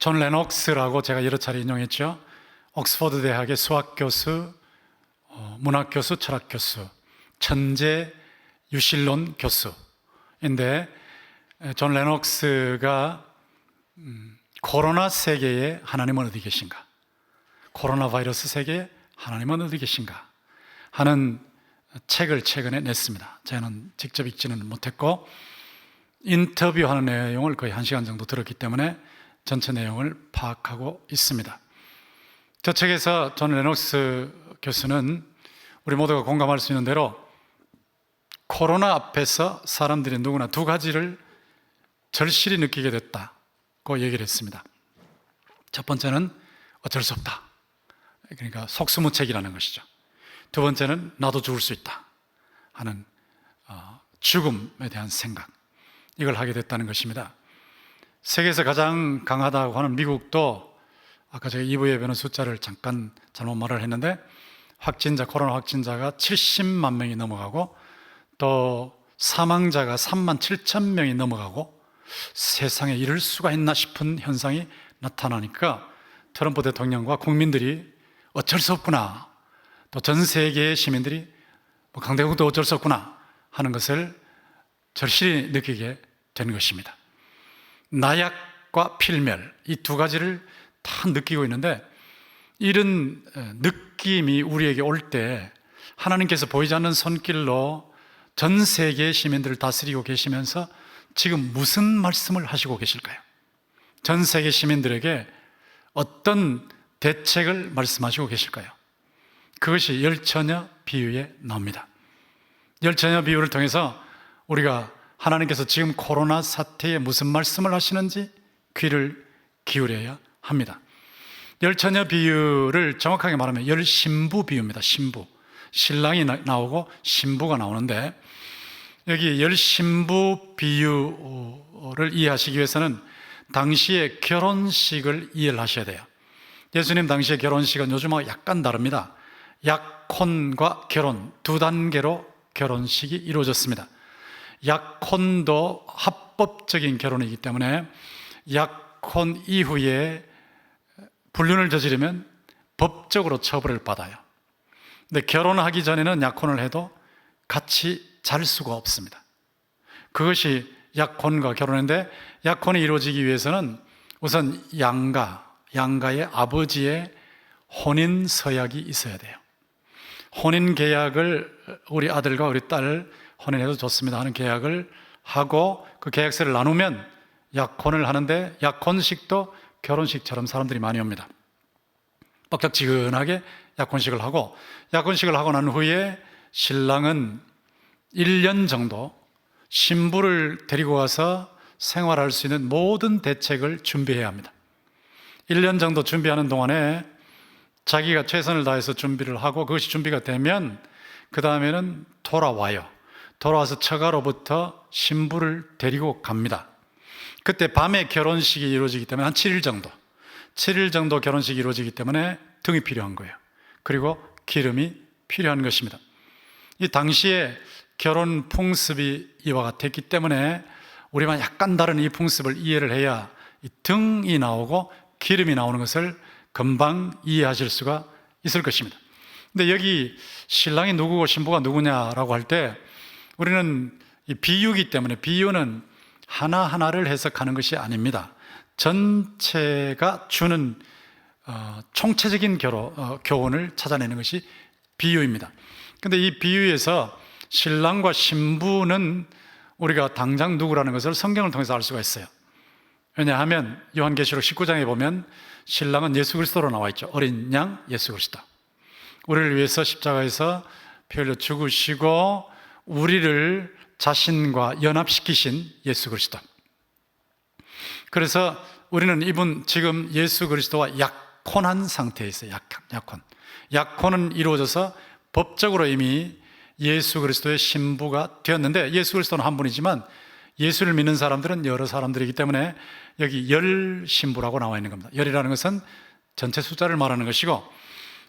존 레녹스라고 제가 여러 차례 인용했죠. 옥스퍼드 대학의 수학 교수, 문학 교수, 철학 교수, 천재 유실론 교수인데, 존 레녹스가 코로나 세계에 하나님은 어디 계신가, 코로나 바이러스 세계에 하나님은 어디 계신가 하는 책을 최근에 냈습니다. 저는 직접 읽지는 못했고 인터뷰하는 내용을 거의 1시간 정도 들었기 때문에 전체 내용을 파악하고 있습니다. 저 책에서 존 레녹스 교수는 우리 모두가 공감할 수 있는 대로 코로나 앞에서 사람들이 누구나 두 가지를 절실히 느끼게 됐다고 얘기를 했습니다. 첫 번째는 어쩔 수 없다, 그러니까 속수무책이라는 것이죠. 두 번째는 나도 죽을 수 있다 하는 죽음에 대한 생각, 이걸 하게 됐다는 것입니다. 세계에서 가장 강하다고 하는 미국도 아까 제가 2부 예배는 숫자를 잠깐 잘못 말을 했는데 코로나 확진자가 70만 명이 넘어가고 또 사망자가 3만 7천 명이 넘어가고 세상에 이럴 수가 있나 싶은 현상이 나타나니까 트럼프 대통령과 국민들이 어쩔 수 없구나, 또 전 세계의 시민들이 강대국도 어쩔 수 없구나 하는 것을 절실히 느끼게 된 것입니다. 나약과 필멸, 이 두 가지를 다 느끼고 있는데, 이런 느낌이 우리에게 올 때 하나님께서 보이지 않는 손길로 전 세계의 시민들을 다스리고 계시면서 지금 무슨 말씀을 하시고 계실까요? 전 세계 시민들에게 어떤 대책을 말씀하시고 계실까요? 그것이 열처녀 비유에 나옵니다. 열처녀 비유를 통해서 우리가 하나님께서 지금 코로나 사태에 무슨 말씀을 하시는지 귀를 기울여야 합니다. 열처녀 비유를 정확하게 말하면 열신부 비유입니다. 신부, 신랑이 나오고 신부가 나오는데, 여기 열신부 비유를 이해하시기 위해서는 당시의 결혼식을 이해를 하셔야 돼요. 예수님 당시의 결혼식은 요즘하고 약간 다릅니다. 약혼과 결혼 두 단계로 결혼식이 이루어졌습니다. 약혼도 합법적인 결혼이기 때문에 약혼 이후에 불륜을 저지르면 법적으로 처벌을 받아요. 근데 결혼하기 전에는 약혼을 해도 같이 잘 수가 없습니다. 그것이 약혼과 결혼인데, 약혼이 이루어지기 위해서는 우선 양가의 아버지의 혼인 서약이 있어야 돼요. 혼인 계약을, 우리 아들과 우리 딸을 혼인해도 좋습니다 하는 계약을 하고 그 계약서를 나누면 약혼을 하는데, 약혼식도 결혼식처럼 사람들이 많이 옵니다. 뻑적지근하게 약혼식을 하고 난 후에 신랑은 1년 정도 신부를 데리고 와서 생활할 수 있는 모든 대책을 준비해야 합니다. 1년 정도 준비하는 동안에 자기가 최선을 다해서 준비를 하고, 그것이 준비가 되면 그 다음에는 돌아와서 처가로부터 신부를 데리고 갑니다. 그때 밤에 결혼식이 이루어지기 때문에 한 7일 정도 결혼식이 이루어지기 때문에 등이 필요한 거예요. 그리고 기름이 필요한 것입니다. 이 당시에 결혼 풍습이 이와 같았기 때문에 우리만 약간 다른 이 풍습을 이해를 해야 이 등이 나오고 기름이 나오는 것을 금방 이해하실 수가 있을 것입니다. 근데 여기 신랑이 누구고 신부가 누구냐라고 할 때 우리는 이 비유이기 때문에 비유는 하나하나를 해석하는 것이 아닙니다. 전체가 주는 총체적인 교훈을 찾아내는 것이 비유입니다. 근데 이 비유에서 신랑과 신부는 우리가 당장 누구라는 것을 성경을 통해서 알 수가 있어요. 왜냐하면 요한계시록 19장에 보면 신랑은 예수 그리스도로 나와 있죠. 어린 양 예수 그리스도, 우리를 위해서 십자가에서 피 흘려 죽으시고 우리를 자신과 연합시키신 예수 그리스도. 그래서 우리는 이분 지금 예수 그리스도와 약혼한 상태에 있어요. 약혼은 이루어져서 법적으로 이미 예수 그리스도의 신부가 되었는데, 예수 그리스도는 한 분이지만 예수를 믿는 사람들은 여러 사람들이기 때문에 여기 열 신부라고 나와 있는 겁니다. 열이라는 것은 전체 숫자를 말하는 것이고,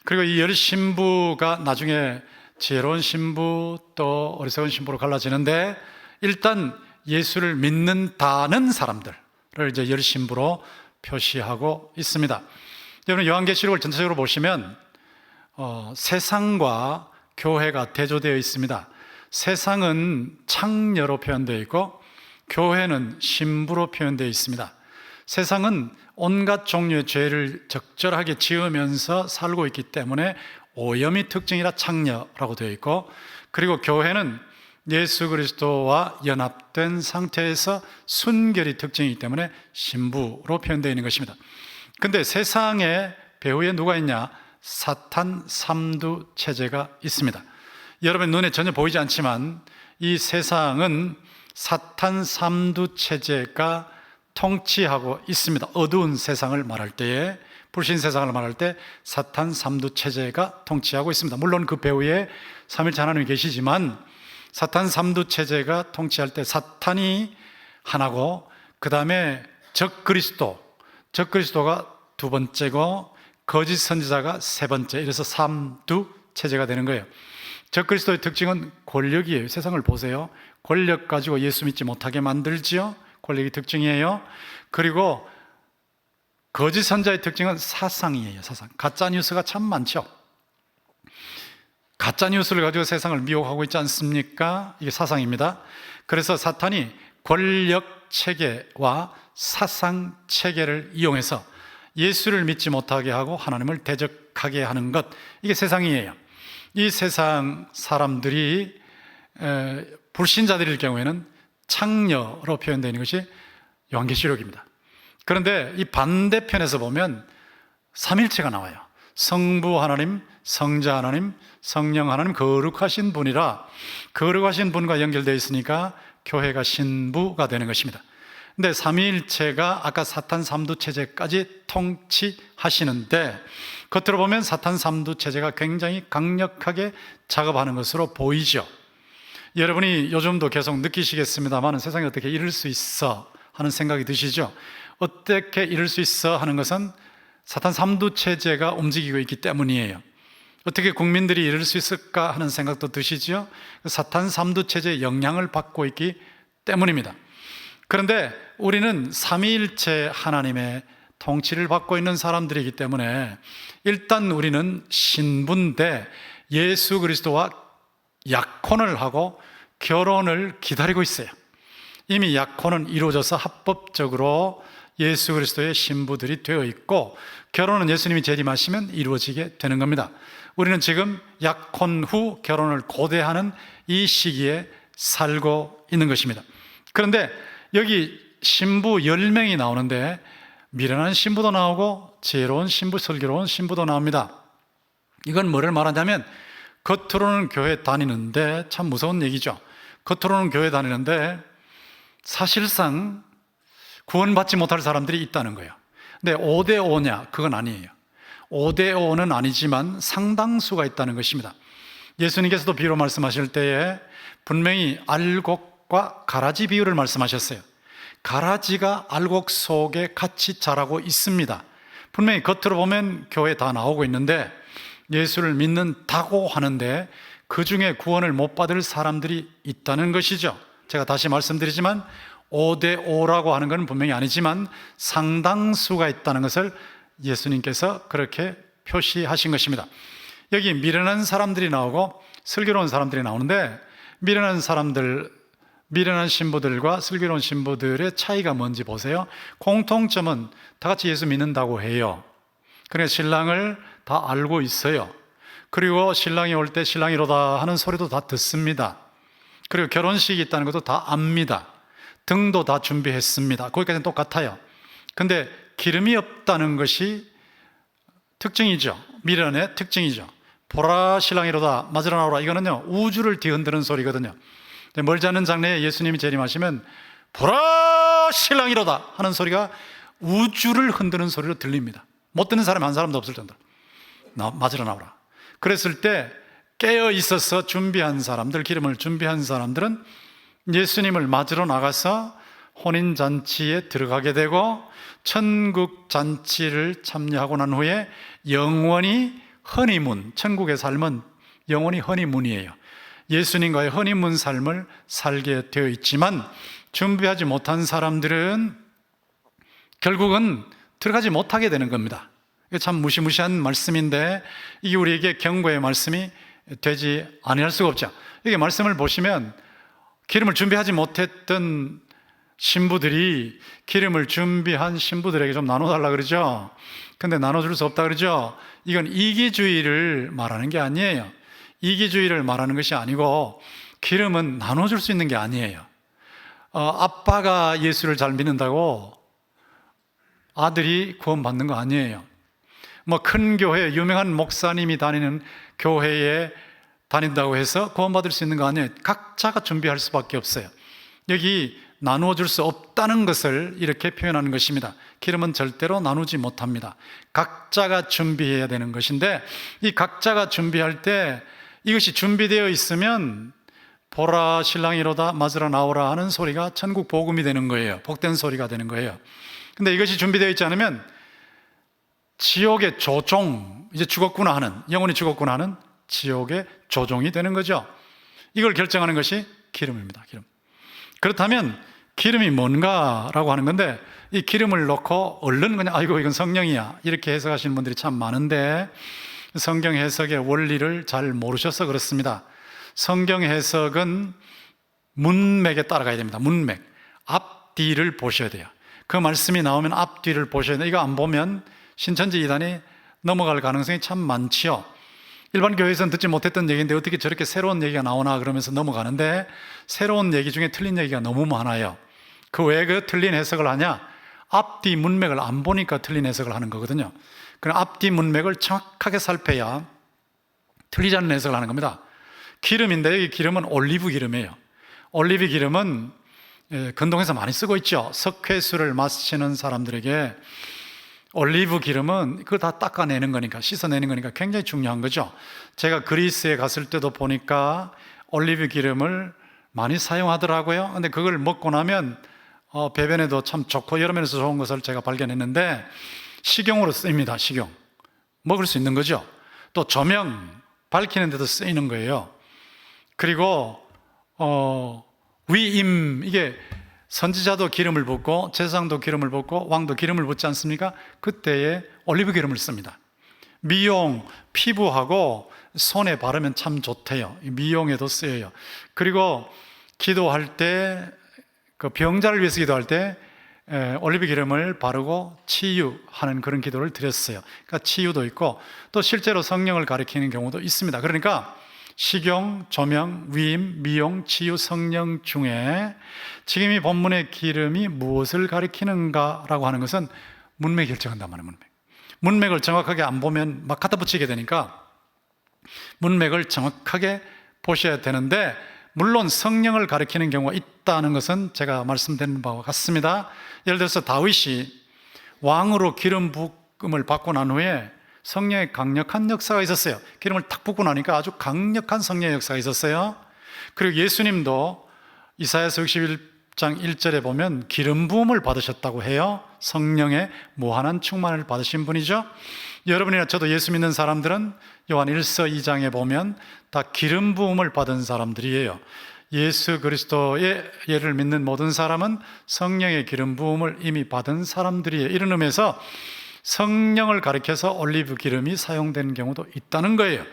그리고 이 열 신부가 나중에 지혜로운 신부 또 어리석은 신부로 갈라지는데, 일단 예수를 믿는다는 사람들을 이제 열 신부로 표시하고 있습니다. 여러분, 요한계시록을 전체적으로 보시면 세상과 교회가 대조되어 있습니다. 세상은 창녀로 표현되어 있고 교회는 신부로 표현되어 있습니다. 세상은 온갖 종류의 죄를 적절하게 지으면서 살고 있기 때문에 오염이 특징이라 창녀라고 되어 있고, 그리고 교회는 예수 그리스도와 연합된 상태에서 순결이 특징이기 때문에 신부로 표현되어 있는 것입니다. 근데 세상에 배후에 누가 있냐? 사탄 삼두 체제가 있습니다. 여러분 눈에 전혀 보이지 않지만 이 세상은 사탄 삼두 체제가 통치하고 있습니다. 어두운 세상을 말할 때에, 불신 세상을 말할 때 사탄 삼두 체제가 통치하고 있습니다. 물론 그 배후에 삼위일체 하나님이 계시지만 사탄 삼두 체제가 통치할 때 사탄이 하나고, 그 다음에 적그리스도가 두 번째고 거짓 선지자가 세 번째, 이래서 삼두 체제가 되는 거예요. 적그리스도의 특징은 권력이에요. 세상을 보세요. 권력 가지고 예수 믿지 못하게 만들지요. 권력이 특징이에요. 그리고 거짓 선지자의 특징은 사상이에요. 사상. 가짜 뉴스가 참 많죠. 가짜 뉴스를 가지고 세상을 미혹하고 있지 않습니까? 이게 사상입니다. 그래서 사탄이 권력 체계와 사상 체계를 이용해서 예수를 믿지 못하게 하고 하나님을 대적하게 하는 것, 이게 세상이에요. 이 세상 사람들이 불신자들일 경우에는 창녀로 표현되는 것이 요한계시록입니다. 그런데 이 반대편에서 보면 삼일체가 나와요. 성부 하나님, 성자 하나님, 성령 하나님, 거룩하신 분이라, 거룩하신 분과 연결되어 있으니까 교회가 신부가 되는 것입니다. 근데 삼위일체가 아까 사탄 삼두 체제까지 통치하시는데, 겉으로 보면 사탄 삼두 체제가 굉장히 강력하게 작업하는 것으로 보이죠. 여러분이 요즘도 계속 느끼시겠습니다만 세상에 어떻게 이럴 수 있어 하는 생각이 드시죠? 어떻게 이럴 수 있어 하는 것은 사탄 삼두 체제가 움직이고 있기 때문이에요. 어떻게 국민들이 이럴 수 있을까 하는 생각도 드시죠? 사탄 삼두 체제의 영향을 받고 있기 때문입니다. 그런데 우리는 삼위일체 하나님의 통치를 받고 있는 사람들이기 때문에 일단 우리는 신부인데 예수 그리스도와 약혼을 하고 결혼을 기다리고 있어요. 이미 약혼은 이루어져서 합법적으로 예수 그리스도의 신부들이 되어 있고, 결혼은 예수님이 재림하시면 이루어지게 되는 겁니다. 우리는 지금 약혼 후 결혼을 고대하는 이 시기에 살고 있는 것입니다. 그런데 여기 신부 10명이 나오는데 미련한 신부도 나오고 지혜로운 신부, 슬기로운 신부도 나옵니다. 이건 뭐를 말하냐면 겉으로는 교회 다니는데, 참 무서운 얘기죠. 겉으로는 교회 다니는데 사실상 구원받지 못할 사람들이 있다는 거예요. 근데 5대5냐? 그건 아니에요. 5대5는 아니지만 상당수가 있다는 것입니다. 예수님께서도 비유로 말씀하실 때에 분명히 알곡과 가라지 비유를 말씀하셨어요. 가라지가 알곡 속에 같이 자라고 있습니다. 분명히 겉으로 보면 교회 다 나오고 있는데 예수를 믿는다고 하는데 그 중에 구원을 못 받을 사람들이 있다는 것이죠. 제가 다시 말씀드리지만 5대5라고 하는 것은 분명히 아니지만 상당수가 있다는 것을 예수님께서 그렇게 표시하신 것입니다. 여기 미련한 사람들이 나오고 슬기로운 사람들이 나오는데, 미련한 신부들과 슬기로운 신부들의 차이가 뭔지 보세요. 공통점은 다 같이 예수 믿는다고 해요. 그래서 신랑을 다 알고 있어요. 그리고 신랑이 올 때 신랑이로다 하는 소리도 다 듣습니다. 그리고 결혼식이 있다는 것도 다 압니다. 등도 다 준비했습니다. 거기까지는 똑같아요. 근데 기름이 없다는 것이 특징이죠. 미련의 특징이죠. 보라 신랑이로다, 맞으러 나오라, 이거는요 우주를 뒤흔드는 소리거든요. 멀지 않은 장래에 예수님이 재림하시면 보라 신랑이로다 하는 소리가 우주를 흔드는 소리로 들립니다. 못 듣는 사람이 한 사람도 없을 정도로. 맞으러 나오라. 그랬을 때 깨어 있어서 준비한 사람들, 기름을 준비한 사람들은 예수님을 맞으러 나가서 혼인잔치에 들어가게 되고, 천국 잔치를 참여하고 난 후에 영원히 허니문, 천국의 삶은 영원히 허니문이에요. 예수님과의 허니문 삶을 살게 되어 있지만 준비하지 못한 사람들은 결국은 들어가지 못하게 되는 겁니다. 이게 참 무시무시한 말씀인데 이게 우리에게 경고의 말씀이 되지 아니할 수가 없죠. 이게 말씀을 보시면 기름을 준비하지 못했던 신부들이 기름을 준비한 신부들에게 좀 나눠달라 그러죠. 근데 나눠줄 수 없다 그러죠. 이건 이기주의를 말하는 게 아니에요. 이기주의를 말하는 것이 아니고 기름은 나눠줄 수 있는 게 아니에요. 아빠가 예수를 잘 믿는다고 아들이 구원받는 거 아니에요. 뭐 큰 교회, 유명한 목사님이 다니는 교회에 다닌다고 해서 구원받을 수 있는 거 아니에요. 각자가 준비할 수밖에 없어요. 여기 나누어줄 수 없다는 것을 이렇게 표현하는 것입니다. 기름은 절대로 나누지 못합니다. 각자가 준비해야 되는 것인데 이 각자가 준비할 때 이것이 준비되어 있으면 보라 신랑이 이로다 맞으러 나오라 하는 소리가 천국 복음이 되는 거예요. 복된 소리가 되는 거예요. 근데 이것이 준비되어 있지 않으면 지옥의 조종, 이제 죽었구나 하는, 영혼이 죽었구나 하는 지옥의 조종이 되는 거죠. 이걸 결정하는 것이 기름입니다. 기름. 그렇다면 기름이 뭔가라고 하는 건데 이 기름을 넣고 얼른 그냥 아이고 이건 성령이야 이렇게 해석하시는 분들이 참 많은데 성경 해석의 원리를 잘 모르셔서 그렇습니다. 성경 해석은 문맥에 따라가야 됩니다. 문맥, 앞뒤를 보셔야 돼요. 그 말씀이 나오면 앞뒤를 보셔야 돼요. 이거 안 보면 신천지 이단이 넘어갈 가능성이 참 많지요. 일반 교회에서는 듣지 못했던 얘기인데 어떻게 저렇게 새로운 얘기가 나오나 그러면서 넘어가는데 새로운 얘기 중에 틀린 얘기가 너무 많아요. 그 왜 그 틀린 해석을 하냐? 앞뒤 문맥을 안 보니까 틀린 해석을 하는 거거든요. 그럼 앞뒤 문맥을 정확하게 살펴야 틀리지 않는 해석을 하는 겁니다. 기름인데 이 기름은 올리브 기름이에요. 올리브 기름은 근동에서 많이 쓰고 있죠. 석회수를 마시는 사람들에게 올리브 기름은 그걸 다 닦아내는 거니까, 씻어내는 거니까 굉장히 중요한 거죠. 제가 그리스에 갔을 때도 보니까 올리브 기름을 많이 사용하더라고요. 근데 그걸 먹고 나면 배변에도 참 좋고 여러 면에서 좋은 것을 제가 발견했는데 식용으로 쓰입니다. 식용. 먹을 수 있는 거죠. 또 조명 밝히는 데도 쓰이는 거예요. 그리고 위임, 이게 선지자도 기름을 붓고 제사장도 기름을 붓고 왕도 기름을 붓지 않습니까? 그때에 올리브 기름을 씁니다. 미용, 피부하고 손에 바르면 참 좋대요. 미용에도 쓰여요. 그리고 기도할 때, 그 병자를 위해서 기도할 때 올리브 기름을 바르고 치유하는 그런 기도를 드렸어요. 그러니까 치유도 있고 또 실제로 성령을 가리키는 경우도 있습니다. 그러니까 식용, 조명, 위임, 미용, 치유, 성령 중에 지금 이 본문의 기름이 무엇을 가리키는가라고 하는 것은 문맥이 결정한단 말이에요. 문맥을 정확하게 안 보면 막 갖다 붙이게 되니까 문맥을 정확하게 보셔야 되는데 물론 성령을 가리키는 경우가 있다는 것은 제가 말씀드린 바와 같습니다. 예를 들어서 다윗이 왕으로 기름 부음을 받고 난 후에 성령의 강력한 역사가 있었어요. 기름을 탁 붓고 나니까 아주 강력한 성령의 역사가 있었어요. 그리고 예수님도 이사야서 61장 1절에 보면 기름 부음을 받으셨다고 해요. 성령의 무한한 충만을 받으신 분이죠. 여러분이나 저도 예수 믿는 사람들은 요한 1서 2장에 보면 다 기름 부음을 받은 사람들이에요. 예수 그리스도의 예를 믿는 모든 사람은 성령의 기름 부음을 이미 받은 사람들이에요. 이런 의미에서 성령을 가리켜서 올리브 기름이 사용되는 경우도 있다는 거예요.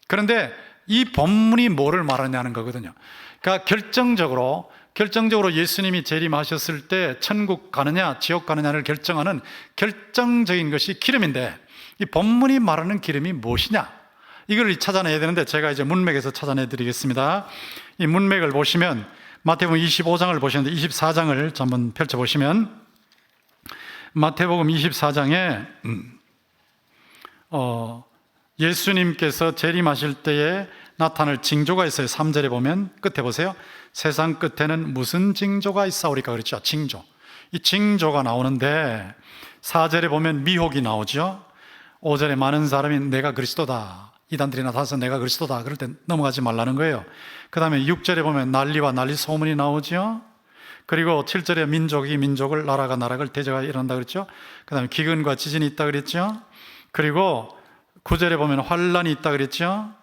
그런데 이 본문이 뭐를 말하냐는 거거든요. 그러니까 결정적으로 예수님이 재림하셨을 때 천국 가느냐 지옥 가느냐를 결정하는 결정적인 것이 기름인데 이 본문이 말하는 기름이 무엇이냐, 이걸 찾아내야 되는데 제가 이제 문맥에서 찾아내 드리겠습니다. 이 문맥을 보시면 마태복음 25장을 보시는데 24장을 한번 펼쳐보시면 마태복음 24장에 예수님께서 재림하실 때에 나타날 징조가 있어요. 3절에 보면 끝에 보세요. 세상 끝에는 무슨 징조가 있사오리까 그랬죠. 징조. 이 징조가 나오는데 4절에 보면 미혹이 나오죠. 5절에 많은 사람이 내가 그리스도다, 이단들이 나타나서 내가 그리스도다 그럴 때 넘어가지 말라는 거예요. 그 다음에 6절에 보면 난리와 난리 소문이 나오죠. 그리고 7절에 민족이 민족을, 나라가 나라를 대적하여 일어난다 그랬죠. 그 다음에 기근과 지진이 있다 그랬죠. 그리고 9절에 보면 환란이 있다 그랬죠.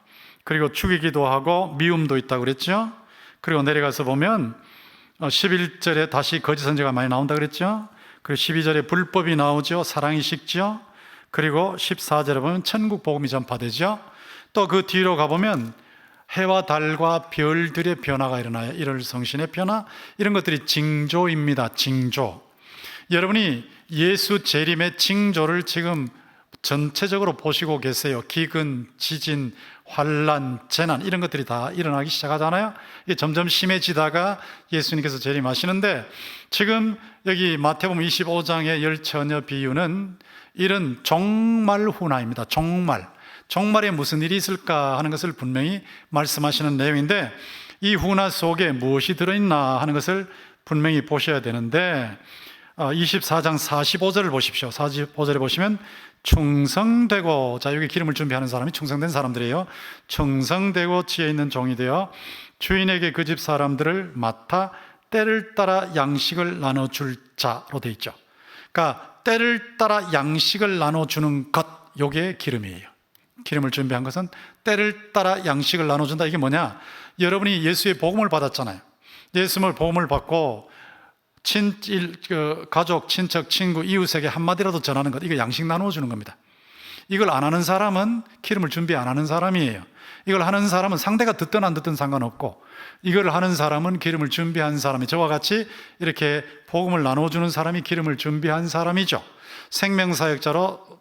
그리고 죽이기도 하고 미움도 있다 그랬죠. 그리고 내려가서 보면 11절에 다시 거짓 선지자가 많이 나온다 그랬죠. 그리고 12절에 불법이 나오죠. 사랑이 식죠. 그리고 14절에 보면 천국 복음이 전파되죠. 또 그 뒤로 가보면 해와 달과 별들의 변화가 일어나요. 1월 성신의 변화, 이런 것들이 징조입니다. 징조. 여러분이 예수 재림의 징조를 지금 전체적으로 보시고 계세요. 기근, 지진, 환란, 재난, 이런 것들이 다 일어나기 시작하잖아요. 이게 점점 심해지다가 예수님께서 재림하시는데, 지금 여기 마태복음 25장의 열 처녀 비유는 이런 종말 훈화입니다. 종말에 무슨 일이 있을까 하는 것을 분명히 말씀하시는 내용인데, 이 훈화 속에 무엇이 들어있나 하는 것을 분명히 보셔야 되는데, 24장 45절을 보십시오. 45절에 보시면 충성되고, 자, 여기 기름을 준비하는 사람이 충성된 사람들이에요. 충성되고 지혜 있는 종이 되어 주인에게 그 집 사람들을 맡아 때를 따라 양식을 나눠줄 자로 되어 있죠. 그러니까 때를 따라 양식을 나눠주는 것, 요게 기름이에요. 기름을 준비한 것은 때를 따라 양식을 나눠준다. 이게 뭐냐? 여러분이 예수의 복음을 받았잖아요. 예수의 복음을 받고 가족, 친척, 친구, 이웃에게 한마디라도 전하는 것, 이거 양식 나눠주는 겁니다. 이걸 안 하는 사람은 기름을 준비 안 하는 사람이에요. 이걸 하는 사람은 상대가 듣든 안 듣든 상관없고, 이걸 하는 사람은 기름을 준비한 사람이, 저와 같이 이렇게 복음을 나눠주는 사람이 기름을 준비한 사람이죠. 생명사역자로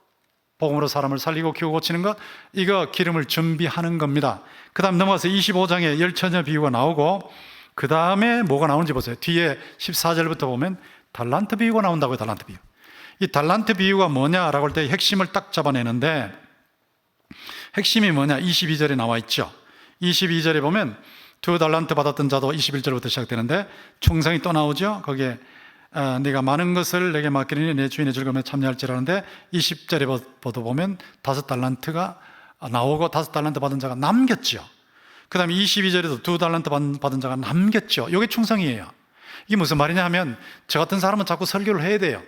복음으로 사람을 살리고 키우고 고치는 것, 이거 기름을 준비하는 겁니다. 그 다음 넘어가서 25장에 열 처녀 비유가 나오고, 그 다음에 뭐가 나오는지 보세요. 뒤에 14절부터 보면 달란트 비유가 나온다고요. 달란트 비유. 이 달란트 비유가 뭐냐라고 할 때 핵심을 딱 잡아내는데, 핵심이 뭐냐? 22절에 나와 있죠. 22절에 보면 2달란트 받았던 자도 21절부터 시작되는데 충성이 또 나오죠. 거기에 네가 많은 것을 내게 맡기니 내 주인의 즐거움에 참여할지라는데, 20절에 보면 5달란트가 나오고 5달란트 받은 자가 남겼죠. 그 다음에 22절에도 2달란트 받은 자가 남겼죠. 이게 충성이에요. 이게 무슨 말이냐 하면, 저 같은 사람은 자꾸 설교를 해야 돼요.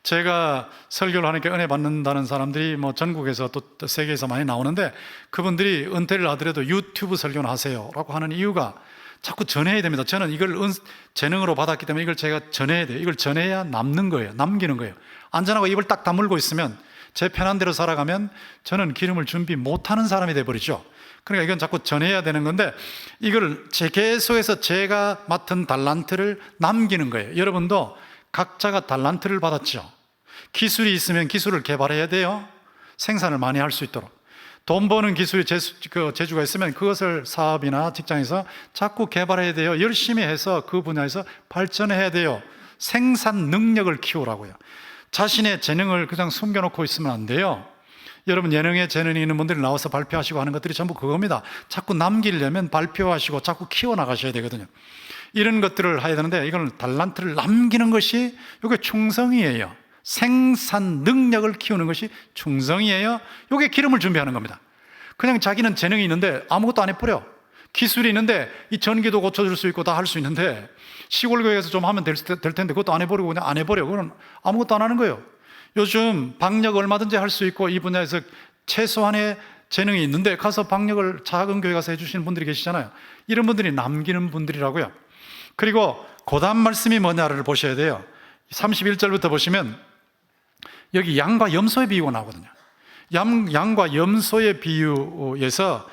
제가 설교를 하니까 은혜 받는다는 사람들이 뭐 전국에서 또 세계에서 많이 나오는데, 그분들이 은퇴를 하더라도 유튜브 설교는 하세요 라고 하는 이유가, 자꾸 전해야 됩니다. 저는 이걸 재능으로 받았기 때문에 이걸 제가 전해야 돼요. 이걸 전해야 남는 거예요. 남기는 거예요. 안전하고 입을 딱 다물고 있으면, 제 편한 대로 살아가면 저는 기름을 준비 못하는 사람이 돼버리죠. 그러니까 이건 자꾸 전해야 되는 건데, 이걸 계속해서 제가 맡은 달란트를 남기는 거예요. 여러분도 각자가 달란트를 받았죠. 기술이 있으면 기술을 개발해야 돼요. 생산을 많이 할 수 있도록. 돈 버는 기술이 재주가 있으면 그것을 사업이나 직장에서 자꾸 개발해야 돼요. 열심히 해서 그 분야에서 발전해야 돼요. 생산 능력을 키우라고요. 자신의 재능을 그냥 숨겨놓고 있으면 안 돼요. 여러분, 예능에 재능이 있는 분들이 나와서 발표하시고 하는 것들이 전부 그겁니다. 자꾸 남기려면 발표하시고 자꾸 키워나가셔야 되거든요. 이런 것들을 해야 되는데, 이건 달란트를 남기는 것이 이게 충성이에요. 생산 능력을 키우는 것이 충성이에요. 이게 기름을 준비하는 겁니다. 그냥 자기는 재능이 있는데 아무것도 안 해버려. 기술이 있는데 이 전기도 고쳐줄 수 있고 다 할 수 있는데, 시골교회에서 좀 하면 될 텐데 그것도 안 해버리고 그냥 안 해버려. 그건 아무것도 안 하는 거예요. 요즘 방역 얼마든지 할 수 있고 이 분야에서 최소한의 재능이 있는데 가서 방역을 작은 교회 가서 해주시는 분들이 계시잖아요. 이런 분들이 남기는 분들이라고요. 그리고 그 다음 말씀이 뭐냐를 보셔야 돼요. 31절부터 보시면 여기 양과 염소의 비유가 나오거든요. 양과 염소의 비유에서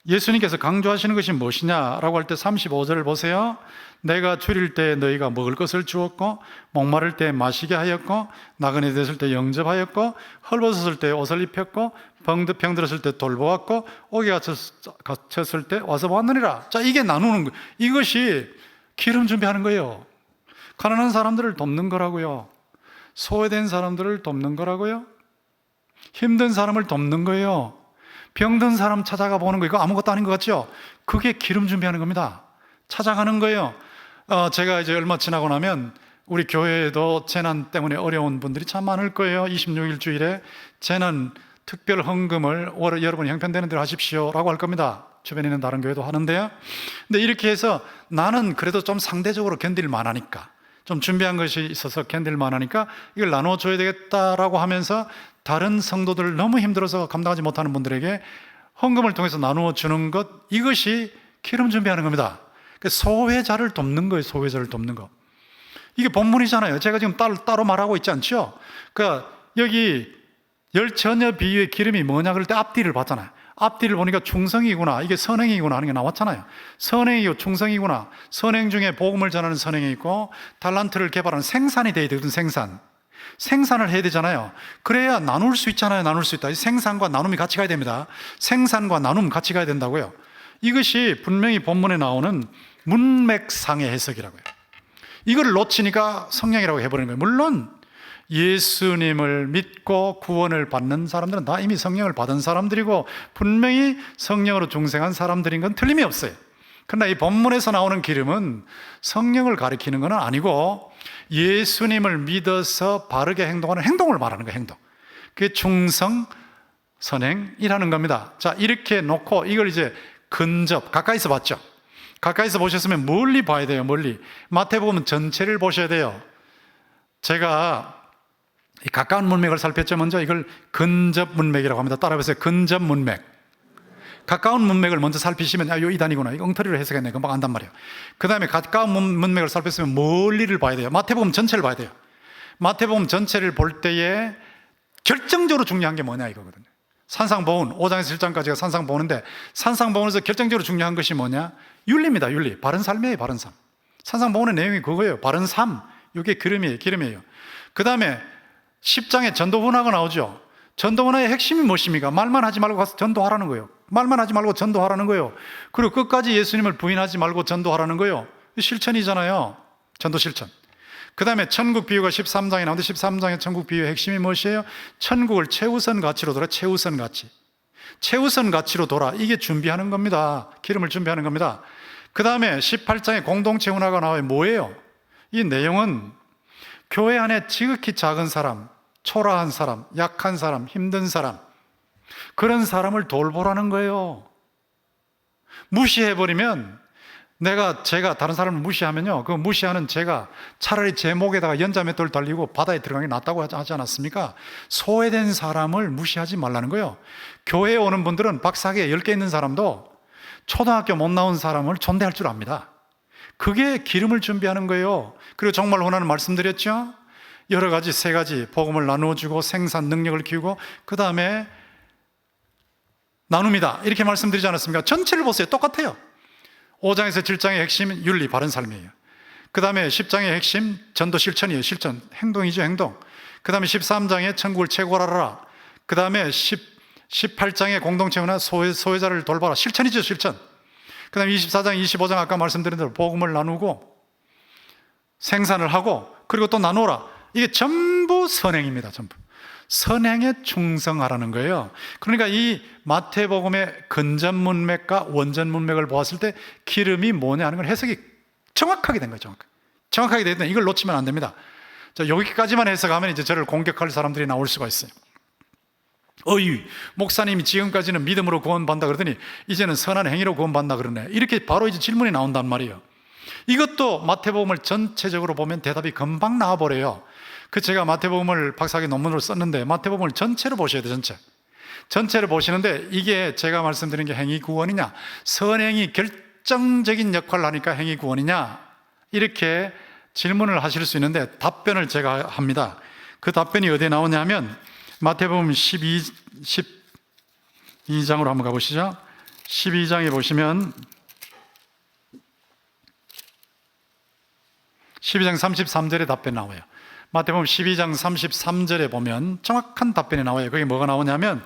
예수님께서 강조하시는 것이 무엇이냐라고 할 때 35절을 보세요. 내가 줄일 때 너희가 먹을 것을 주었고, 목마를 때 마시게 하였고, 나그네 됐을 때 영접하였고, 헐벗었을 때 옷을 입혔고, 병들었을 때 돌보았고, 옥에 갇혔을 때 와서 보았느니라. 자, 이게 나누는 거예요. 이것이 기름 준비하는 거예요. 가난한 사람들을 돕는 거라고요. 소외된 사람들을 돕는 거라고요. 힘든 사람을 돕는 거예요. 병든 사람 찾아가 보는 거, 이거 아무것도 아닌 것 같죠? 그게 기름 준비하는 겁니다. 찾아가는 거예요. 제가 이제 얼마 지나고 나면 우리 교회에도 재난 때문에 어려운 분들이 참 많을 거예요. 26일 주일에 재난 특별 헌금을 여러분 형편되는 대로 하십시오 라고 할 겁니다. 주변에 있는 다른 교회도 하는데요. 근데 이렇게 해서 나는 그래도 좀 상대적으로 견딜 만하니까, 좀 준비한 것이 있어서 견딜 만하니까 이걸 나눠줘야 되겠다라고 하면서 다른 성도들 너무 힘들어서 감당하지 못하는 분들에게 헌금을 통해서 나누어 주는 것, 이것이 기름 준비하는 겁니다. 소외자를 돕는 거예요. 소외자를 돕는 거. 이게 본문이잖아요. 제가 지금 따로 말하고 있지 않죠? 그러니까 여기 열처녀 비유의 기름이 뭐냐 그럴 때 앞뒤를 봤잖아요. 앞뒤를 보니까 충성이구나, 이게 선행이구나 하는 게 나왔잖아요. 선행이고 충성이구나. 선행 중에 복음을 전하는 선행이 있고, 달란트를 개발하는 생산이 돼야 되거든. 생산을 해야 되잖아요. 그래야 나눌 수 있잖아요. 나눌 수 있다. 생산과 나눔이 같이 가야 됩니다. 생산과 나눔 같이 가야 된다고요. 이것이 분명히 본문에 나오는 문맥상의 해석이라고요. 이걸 놓치니까 성령이라고 해버리는 거예요. 물론 예수님을 믿고 구원을 받는 사람들은 다 이미 성령을 받은 사람들이고 분명히 성령으로 중생한 사람들인 건 틀림이 없어요. 그러나 이 본문에서 나오는 기름은 성령을 가리키는 건 아니고 예수님을 믿어서 바르게 행동하는 행동을 말하는 거예요. 행동. 그게 충성, 선행이라는 겁니다. 자, 이렇게 놓고 이걸 이제 근접, 가까이서 봤죠. 가까이서 보셨으면 멀리 봐야 돼요. 멀리. 마태복음 전체를 보셔야 돼요. 제가 이 가까운 문맥을 살폈죠. 먼저 이걸 근접 문맥이라고 합니다. 따라해보세요. 근접 문맥. 가까운 문맥을 먼저 살피시면 요 이단이구나, 이거 엉터리로 해석했네, 금방 안단 말이에요. 그 다음에 가까운 문맥을 살폈으면 멀리를 봐야 돼요. 마태복음 전체를 봐야 돼요. 마태복음 전체를 볼 때에 결정적으로 중요한 게 뭐냐 이거거든요. 산상보훈 5장에서 7장까지가 산상보훈인데, 산상보훈에서 결정적으로 중요한 것이 뭐냐? 윤리입니다. 윤리. 바른 삶이에요. 바른 삶. 산상보훈의 내용이 그거예요. 바른 삶. 이게 기름이에요. 그 다음에 10장에 전도훈화가 나오죠. 전도훈화의 핵심이 무엇입니까? 말만 하지 말고 가서 전도하라는 거예요. 말만 하지 말고 전도하라는 거예요. 그리고 끝까지 예수님을 부인하지 말고 전도하라는 거예요. 실천이잖아요. 전도 실천. 그 다음에 천국 비유가 13장에 나오는데, 13장의 천국 비유의 핵심이 무엇이에요? 천국을 최우선 가치로 돌아. 최우선 가치로 돌아. 이게 준비하는 겁니다. 기름을 준비하는 겁니다. 그 다음에 18장에 공동체 운하가 나와요. 뭐예요? 이 내용은 교회 안에 지극히 작은 사람, 초라한 사람, 약한 사람, 힘든 사람, 그런 사람을 돌보라는 거예요. 무시해버리면, 제가 다른 사람을 무시하면요, 그 무시하는 제가 차라리 제 목에다가 연자맷돌 달리고 바다에 들어가는 게 낫다고 하지 않았습니까? 소외된 사람을 무시하지 말라는 거예요. 교회에 오는 분들은 박사학위에 10개 있는 사람도 초등학교 못 나온 사람을 존대할 줄 압니다. 그게 기름을 준비하는 거예요. 그리고 정말 원하는 말씀드렸죠? 여러 가지, 3가지 복음을 나누어주고 생산 능력을 키우고 그 다음에 나눔이다, 이렇게 말씀드리지 않았습니까? 전체를 보세요. 똑같아요. 5장에서 7장의 핵심은 윤리, 바른 삶이에요. 그 다음에 10장의 핵심 전도 실천이에요. 실천, 행동이죠. 행동. 그 다음에 13장에 천국을 최고하라. 그 다음에 18장의 공동체 문화, 소외자를 돌봐라. 실천이죠. 실천. 그 다음에 24장, 25장 아까 말씀드린 대로 복음을 나누고 생산을 하고 그리고 또 나누라. 이게 전부 선행입니다. 전부 선행에 충성하라는 거예요. 그러니까 이 마태복음의 근접 문맥과 원전 문맥을 보았을 때 기름이 뭐냐 하는 걸 해석이 정확하게 된 거죠. 정확하게 되는데 이걸 놓치면 안 됩니다. 자, 여기까지만 해석하면 이제 저를 공격할 사람들이 나올 수가 있어요. 목사님이 지금까지는 믿음으로 구원받는다 그러더니 이제는 선한 행위로 구원받는다 그러네. 이렇게 바로 이제 질문이 나온단 말이에요. 이것도 마태복음을 전체적으로 보면 대답이 금방 나와버려요. 제가 마태복음을 박사학위 논문으로 썼는데 마태복음을 전체로 보셔야 돼요. 전체를 보시는데 이게 제가 말씀드린 게 행위 구원이냐, 선행이 결정적인 역할을 하니까 행위 구원이냐, 이렇게 질문을 하실 수 있는데 답변을 제가 합니다. 그 답변이 어디에 나오냐면 마태복음 12장으로 한번 가보시죠. 12장에 보시면 12장 33절에 답변 나와요. 마태복음 12장 33절에 보면 정확한 답변이 나와요. 거기 뭐가 나오냐면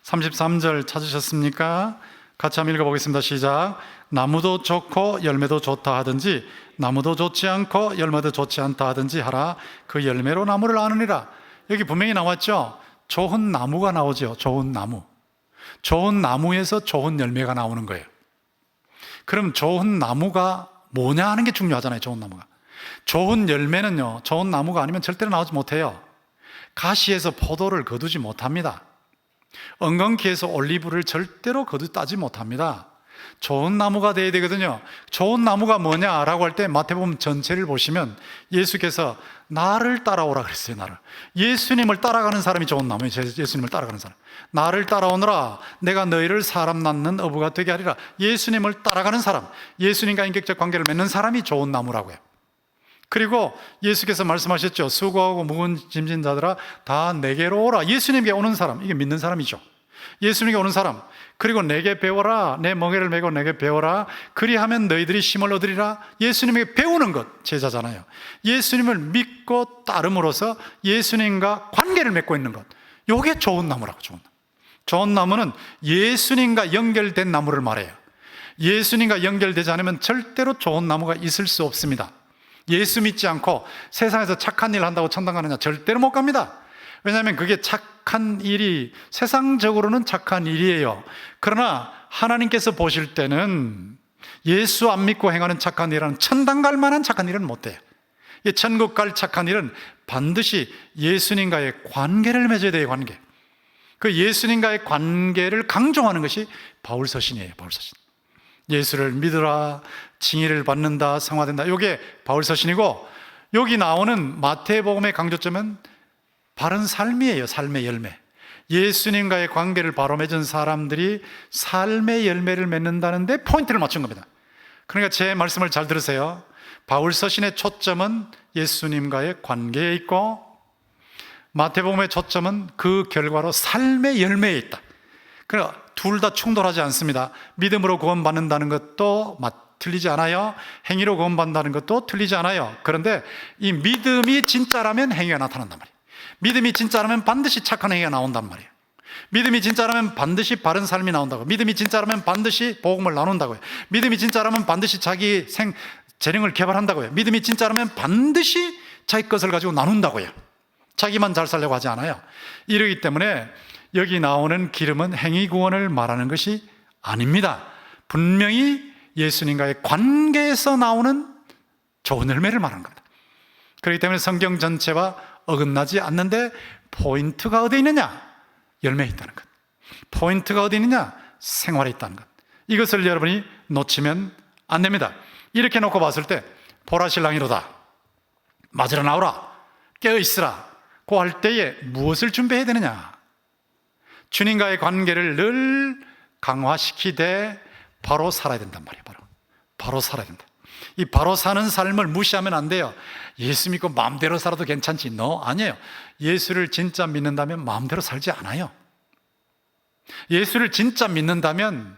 33절 찾으셨습니까? 같이 한번 읽어보겠습니다. 시작. 나무도 좋고 열매도 좋다 하든지 나무도 좋지 않고 열매도 좋지 않다 하든지 하라. 그 열매로 나무를 아느니라. 여기 분명히 나왔죠. 좋은 나무가 나오죠. 좋은 나무. 좋은 나무에서 좋은 열매가 나오는 거예요. 그럼 좋은 나무가 뭐냐 하는 게 중요하잖아요. 좋은 나무가. 좋은 열매는요, 좋은 나무가 아니면 절대로 나오지 못해요. 가시에서 포도를 거두지 못합니다. 엉겅퀴에서 올리브를 절대로 따지 못합니다. 좋은 나무가 돼야 되거든요. 좋은 나무가 뭐냐라고 할 때 마태복음 전체를 보시면 예수께서 나를 따라오라 그랬어요. 예수님을 따라가는 사람이 좋은 나무예요. 예수님을 따라가는 사람. 나를 따라오너라. 내가 너희를 사람 낳는 어부가 되게 하리라. 예수님을 따라가는 사람, 예수님과 인격적 관계를 맺는 사람이 좋은 나무라고요. 그리고 예수께서 말씀하셨죠. 수고하고 무거운 짐진 자들아 다 내게로 오라. 예수님께 오는 사람, 이게 믿는 사람이죠. 예수님께 오는 사람, 그리고 내게 배워라. 내 멍에를 메고 내게 배워라. 그리하면 너희들이 쉼을 얻으리라. 예수님에게 배우는 것, 제자잖아요. 예수님을 믿고 따름으로써 예수님과 관계를 맺고 있는 것, 이게 좋은 나무라고. 좋은 나무. 좋은 나무는 예수님과 연결된 나무를 말해요. 예수님과 연결되지 않으면 절대로 좋은 나무가 있을 수 없습니다. 예수 믿지 않고 세상에서 착한 일 한다고 천당 가느냐? 절대로 못 갑니다. 왜냐하면 그게 착한 일이 세상적으로는 착한 일이에요. 그러나 하나님께서 보실 때는 예수 안 믿고 행하는 착한 일은 천당 갈 만한 착한 일은 못 돼요. 천국 갈 착한 일은 반드시 예수님과의 관계를 맺어야 돼요. 관계. 그 예수님과의 관계를 강조하는 것이 바울서신이에요. 바울서신. 예수를 믿으라, 징의를 받는다, 성화된다. 이게 바울서신이고, 여기 나오는 마태복음의 강조점은 바른 삶이에요. 삶의 열매. 예수님과의 관계를 바로 맺은 사람들이 삶의 열매를 맺는다는데 포인트를 맞춘 겁니다. 그러니까 제 말씀을 잘 들으세요. 바울서신의 초점은 예수님과의 관계에 있고, 마태복음의 초점은 그 결과로 삶의 열매에 있다. 그러니까 둘 다 충돌하지 않습니다. 믿음으로 구원받는다는 것도 틀리지 않아요. 행위로 구원받는다는 것도 틀리지 않아요. 그런데 이 믿음이 진짜라면 행위가 나타난단 말이에요. 믿음이 진짜라면 반드시 착한 행위가 나온단 말이에요. 믿음이 진짜라면 반드시 바른 삶이 나온다고. 믿음이 진짜라면 반드시 복음을 나눈다고요. 믿음이 진짜라면 반드시 자기 재능을 개발한다고요. 믿음이 진짜라면 반드시 자기 것을 가지고 나눈다고요. 자기만 잘 살려고 하지 않아요. 이러기 때문에 여기 나오는 기름은 행위 구원을 말하는 것이 아닙니다. 분명히 예수님과의 관계에서 나오는 좋은 열매를 말하는 겁니다. 그렇기 때문에 성경 전체와 어긋나지 않는데 포인트가 어디 있느냐? 열매에 있다는 것. 포인트가 어디 있느냐? 생활에 있다는 것. 이것을 여러분이 놓치면 안 됩니다. 이렇게 놓고 봤을 때 보라 신랑이로다, 맞으러 나오라, 깨어있으라 고 할 때에 무엇을 준비해야 되느냐? 주님과의 관계를 늘 강화시키되 바로 살아야 된단 말이에요. 바로 살아야 된다. 이 바로 사는 삶을 무시하면 안 돼요. 예수 믿고 마음대로 살아도 괜찮지. 아니에요. 예수를 진짜 믿는다면 마음대로 살지 않아요. 예수를 진짜 믿는다면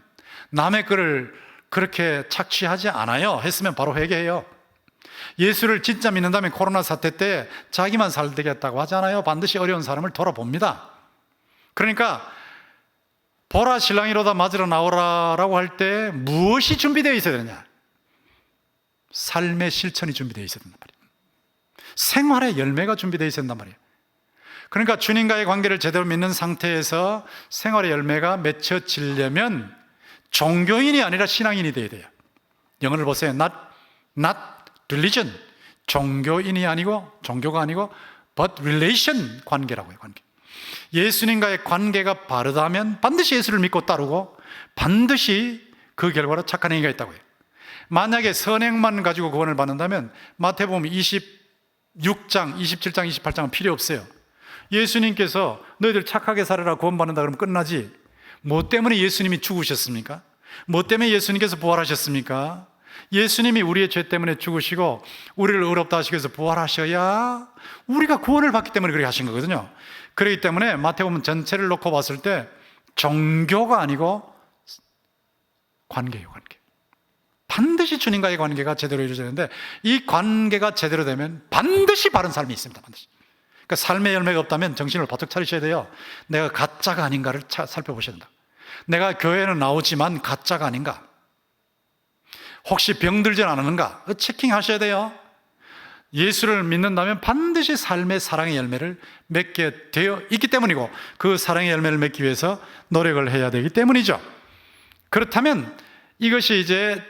남의 거를 그렇게 착취하지 않아요. 했으면 바로 회개해요. 예수를 진짜 믿는다면 코로나 사태 때 자기만 살되겠다고 하잖아요. 반드시 어려운 사람을 돌아봅니다. 그러니까 보라 신랑이로다, 맞으러 나오라라고 할 때 무엇이 준비되어 있어야 되느냐? 삶의 실천이 준비되어 있어야 된단 말이에요. 생활의 열매가 준비되어 있어야 된단 말이에요. 그러니까 주님과의 관계를 제대로 믿는 상태에서 생활의 열매가 맺혀지려면 종교인이 아니라 신앙인이 되어야 돼요. 영어를 보세요. not religion. 종교인이 아니고, 종교가 아니고 but relation, 관계라고요. 관계. 예수님과의 관계가 바르다면 반드시 예수를 믿고 따르고 반드시 그 결과로 착한 행위가 있다고요. 만약에 선행만 가지고 구원을 받는다면 마태복음 26장, 27장, 28장은 필요 없어요. 예수님께서 너희들 착하게 살아라 구원받는다 그러면 끝나지. 뭐 때문에 예수님이 죽으셨습니까? 뭐 때문에 예수님께서 부활하셨습니까? 예수님이 우리의 죄 때문에 죽으시고 우리를 의롭다 하시기 위해서 부활하셔야 우리가 구원을 받기 때문에 그렇게 하신 거거든요. 그렇기 때문에 마태복음 전체를 놓고 봤을 때 종교가 아니고 관계예요. 관계. 반드시 주님과의 관계가 제대로 이루어져야 되는데 이 관계가 제대로 되면 반드시 바른 삶이 있습니다. 반드시. 그러니까 삶의 열매가 없다면 정신을 바짝 차리셔야 돼요. 내가 가짜가 아닌가를 살펴보셔야 된다. 내가 교회는 나오지만 가짜가 아닌가? 혹시 병들진 않았는가? 체킹하셔야 돼요. 예수를 믿는다면 반드시 삶의 사랑의 열매를 맺게 되어 있기 때문이고 그 사랑의 열매를 맺기 위해서 노력을 해야 되기 때문이죠. 그렇다면 이것이 이제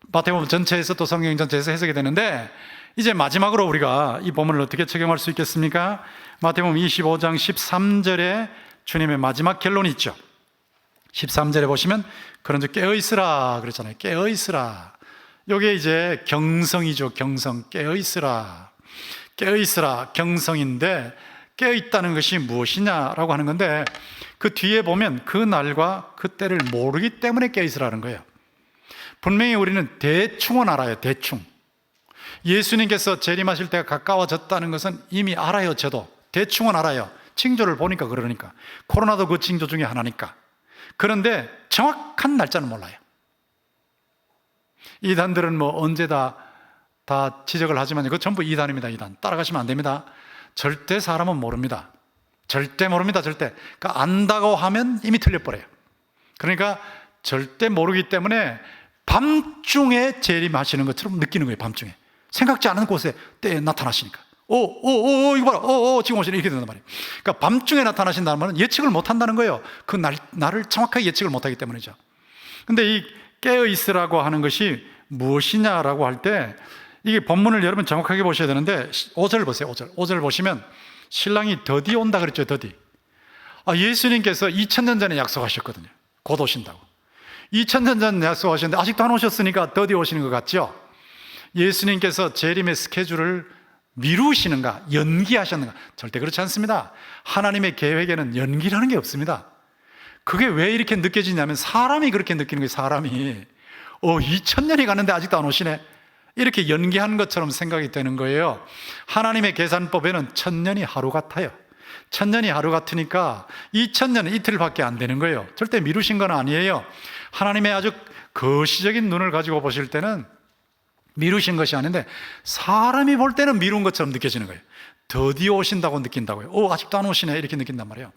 마태복음 전체에서 또 성경 전체에서 해석이 되는데 이제 마지막으로 우리가 이 본문을 어떻게 적용할 수 있겠습니까? 마태복음 25장 13절에 주님의 마지막 결론이 있죠. 13절에 보시면 그런즉 깨어있으라 그랬잖아요. 깨어있으라. 이게 이제 경성이죠. 경성. 깨어있으라. 깨어있으라. 경성인데 깨어있다는 것이 무엇이냐라고 하는 건데 그 뒤에 보면 그 날과 그 때를 모르기 때문에 깨어있으라는 거예요. 분명히 우리는 대충은 알아요. 대충. 예수님께서 재림하실 때가 가까워졌다는 것은 이미 알아요. 저도 대충은 알아요. 징조를 보니까. 그러니까 코로나도 그 징조 중에 하나니까. 그런데 정확한 날짜는 몰라요. 이단들은 뭐 언제 다 지적을 하지만 그거 전부 이단입니다. 이단 따라가시면 안 됩니다. 절대 사람은 모릅니다. 절대 모릅니다. 절대. 그러니까 안다고 하면 이미 틀려버려요. 그러니까 절대 모르기 때문에 밤중에 재림하시는 것처럼 느끼는 거예요. 밤중에 생각지 않은 곳에 때에 나타나시니까 이거 봐라 지금 오시네 이렇게 된단 말이에요. 그러니까 밤중에 나타나신다는 말은 예측을 못한다는 거예요. 그 날을 정확하게 예측을 못하기 때문이죠. 근데 이 깨어있으라고 하는 것이 무엇이냐라고 할 때 이게 본문을 여러분 정확하게 보셔야 되는데 5절 보세요. 5절 보시면 신랑이 더디 온다 그랬죠. 더디. 예수님께서 2000년 전에 약속하셨거든요. 곧 오신다고. 2000년 전에 약속하셨는데 아직도 안 오셨으니까 더디 오시는 것 같죠. 예수님께서 재림의 스케줄을 미루시는가 연기하셨는가? 절대 그렇지 않습니다. 하나님의 계획에는 연기라는 게 없습니다. 그게 왜 이렇게 느껴지냐면 사람이 그렇게 느끼는 거예요. 사람이 2000년이 갔는데 아직도 안 오시네, 이렇게 연기한 것처럼 생각이 되는 거예요. 하나님의 계산법에는 1000년이 하루 같아요. 1000년이 하루 같으니까 2000년은 이틀밖에 안 되는 거예요. 절대 미루신 건 아니에요. 하나님의 아주 거시적인 눈을 가지고 보실 때는 미루신 것이 아닌데 사람이 볼 때는 미룬 것처럼 느껴지는 거예요. 더디 오신다고 느낀다고요. 아직도 안 오시네 이렇게 느낀단 말이에요.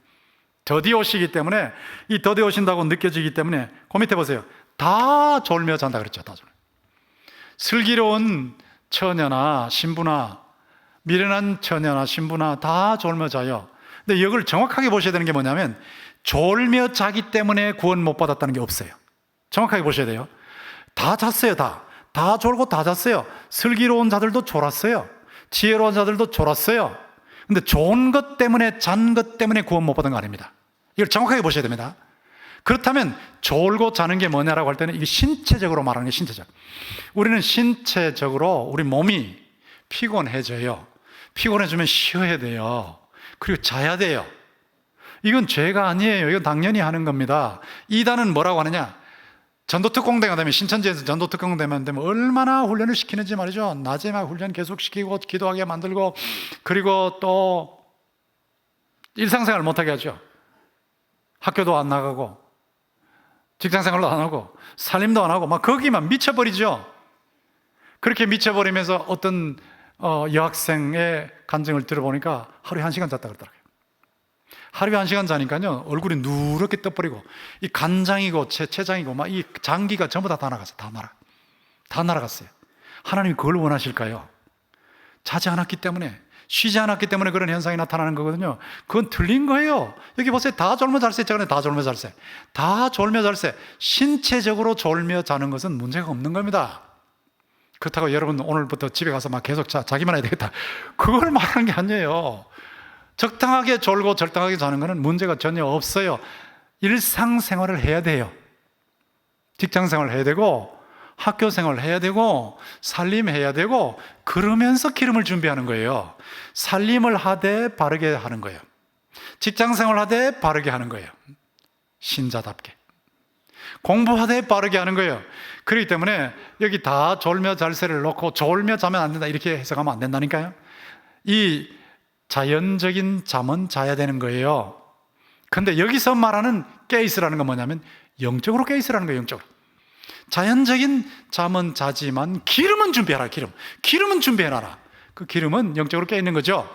더디 오시기 때문에, 이 더디 오신다고 느껴지기 때문에 그 밑에 보세요. 다 졸며 잔다 그랬죠. 다 졸며. 슬기로운 처녀나 신부나 미련한 처녀나 신부나 다 졸며 자요. 근데 이걸 정확하게 보셔야 되는 게 뭐냐면 졸며 자기 때문에 구원 못 받았다는 게 없어요. 정확하게 보셔야 돼요. 다 잤어요. 다 졸고 다 잤어요. 슬기로운 자들도 졸았어요. 지혜로운 자들도 졸았어요. 근데 좋은 것 때문에, 잔 것 때문에 구원 못 받은 거 아닙니다. 이걸 정확하게 보셔야 됩니다. 그렇다면 졸고 자는 게 뭐냐라고 할 때는 이게 신체적으로 말하는 게 신체적. 우리는 신체적으로 우리 몸이 피곤해져요. 피곤해지면 쉬어야 돼요. 그리고 자야 돼요. 이건 죄가 아니에요. 이건 당연히 하는 겁니다. 이단은 뭐라고 하느냐? 전도특공대가 되면, 신천지에서 전도특공대만 되면 얼마나 훈련을 시키는지 말이죠. 낮에 막 훈련 계속 시키고 기도하게 만들고, 그리고 또 일상생활 못하게 하죠. 학교도 안 나가고 직장생활도 안 하고 살림도 안 하고 막 거기만 미쳐버리죠. 그렇게 미쳐버리면서 어떤 여학생의 간증을 들어보니까 하루에 1시간 잤다 그러더라고요. 하루에 1시간 자니까요 얼굴이 누렇게 떠버리고 이 간장이고 췌장이고 막 이 장기가 전부 다 나갔어요. 다 날아갔어요. 하나님이 그걸 원하실까요? 자지 않았기 때문에, 쉬지 않았기 때문에 그런 현상이 나타나는 거거든요. 그건 틀린 거예요. 여기 보세요. 다 졸며 잘세. 다 졸며 잘세. 다 졸며 잘세. 신체적으로 졸며 자는 것은 문제가 없는 겁니다. 그렇다고 여러분 오늘부터 집에 가서 막 계속 자기만 해야 되겠다, 그걸 말하는 게 아니에요. 적당하게 졸고 적당하게 자는 것은 문제가 전혀 없어요. 일상생활을 해야 돼요. 직장생활을 해야 되고 학교생활을 해야 되고 살림해야 되고, 그러면서 기름을 준비하는 거예요. 살림을 하되 바르게 하는 거예요. 직장생활 하되 바르게 하는 거예요. 신자답게 공부하되 바르게 하는 거예요. 그렇기 때문에 여기 다 졸며 잘세를 놓고 졸며 자면 안 된다 이렇게 해석하면 안 된다니까요. 이 자연적인 잠은 자야 되는 거예요. 근데 여기서 말하는 깨있으라는 건 뭐냐면 영적으로 깨있으라는 거예요. 영적으로. 자연적인 잠은 자지만 기름은 준비해라. 기름은 준비해놔라. 그 기름은 영적으로 깨있는 거죠.